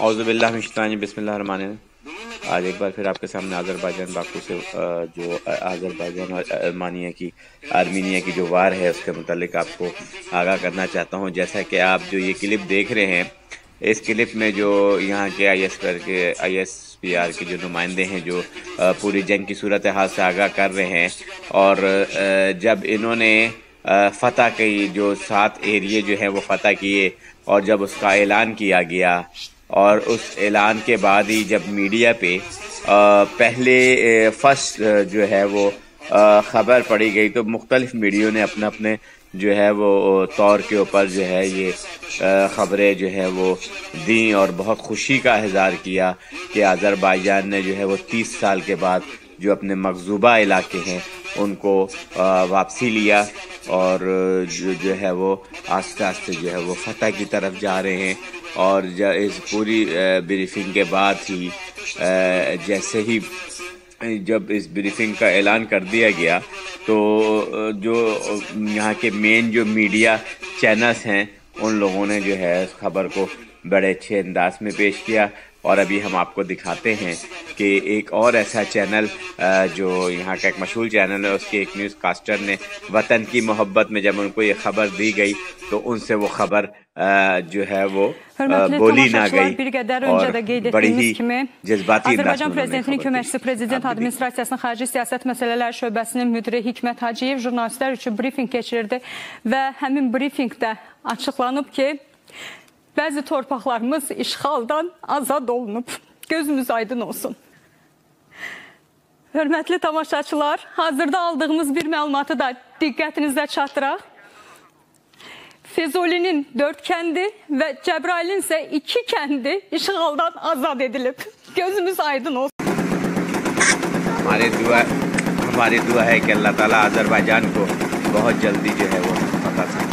اعوذ باللہ من الشیطان الرجیم، بسم اللہ الرحمن الرحیم۔ آج ایک بار پھر آپ کے سامنے آذربائیجان باکو سے جو آذربائیجان اور آرمینیا کی جو وار ہے اس کے متعلق آپ کو آگاہ کرنا چاہتا ہوں۔ جیسا کہ آپ جو یہ کلپ دیکھ رہے ہیں، اس کلپ میں جو یہاں کے آئی ایس پی آر کے جو نمائندے ہیں جو پوری جنگ کی صورتحال سے آگاہ کر رہے ہیں، اور جب انہوں نے فتح کی جو 7 ایریے جو ہیں وہ فتح کیے، اور جب اس کا اعلان کیا گیا، اور اس اعلان کے بعد ہی جب میڈیا پہ پہلے فرسٹ جو ہے وہ خبر پڑی گئی، تو مختلف میڈیوں نے اپنے جو ہے وہ طور کے اوپر جو ہے یہ خبریں جو ہے وہ دیں، اور بہت خوشی کا اظہار کیا کہ آذربائیجان نے جو ہے وہ 30 سال کے بعد جو اپنے مغصوبہ علاقے ہیں ان کو واپسی لیا، اور جو ہے وہ آہستہ آہستہ جو ہے وہ فتح کی طرف جا رہے ہیں۔ اور اس پوری بریفنگ کے بعد ہی جیسے ہی جب اس بریفنگ کا اعلان کر دیا گیا، تو جو یہاں کے مین جو میڈیا چینلز ہیں ان لوگوں نے جو ہے اس خبر کو بڑے اچھے انداز میں پیش کیا۔ اور ابھی ہم آپ کو دکھاتے ہیں کہ ایک اور ایسا چینل جو یہاں کا ایک مشہور چینل ہے، اس کے ایک نیوز کاسٹر نے وطن کی محبت میں جب ان کو یہ خبر دی گئی تو ان سے وہ خبر جو ہے وہ بولی نہ گئی، اور بڑی ہی جذباتی انداز میں Prezidentinin köməkçisi Prezident Administrasiyasının Xarici Siyasət Məsələləri Şöbəsinin müdiri Hikmət Hacıyev jurnalistlər üçün brifinq keçirirdi və həmin brifinqdə açıqlanıb ki, bəzi torpaqlarımız işğaldan azad olunub. Gözümüz aydın olsun. Hörmətli tamaşaçılar, hazırda aldığımız bir məlumatı da diqqətinizdə çatdıraq. Füzuli'nin 4 kendi ve Cəbrail'in ise 2 kendi işğaldan azad edilip. Gözümüz aydın olsun. ہماری دعا ہے کہ اللہ تعالیٰ آذربائیجان کو بہت جلدی جو ہے وہ فتح